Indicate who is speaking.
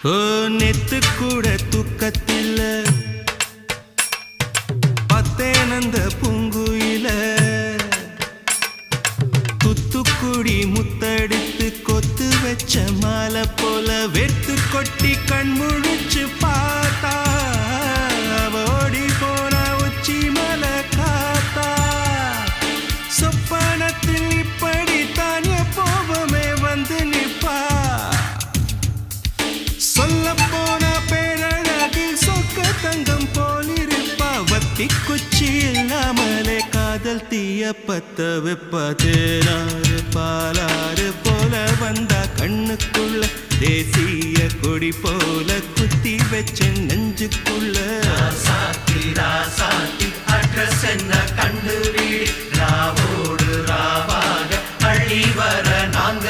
Speaker 1: ஓ நெத்து கூட தூக்கத்தில்ல பத்தேனந்த பூங்குயில துத்துக்குடி முத்தடித்து கொத்து வச்ச மாலை போல வெத்து கொட்டி கண் முழிச்சு பார்த்தா ஓடி போன உச்சி மலை காத்தா சொப்பனத்தில் இப்படி தானே போவமே வந்து நிப்பா சொல்ல போன பேரழகில் சொக்க தங்கம் போலிருப்பா வத்தி குச்சி இல்லாமலே காதல் தீய பத்த வெப்ப தேனாறு பாலாறு போல வந்தா கண்ணுக்குள்ள தேசிய கொடி போல குத்தி வச்ச நெஞ்சுக்குள்ள
Speaker 2: ராசாத்தி ராசாத்தி அட்ரஸ் என்ன கண்டு வீடு ராவோடு ராவாக அள்ளி வர நாங்க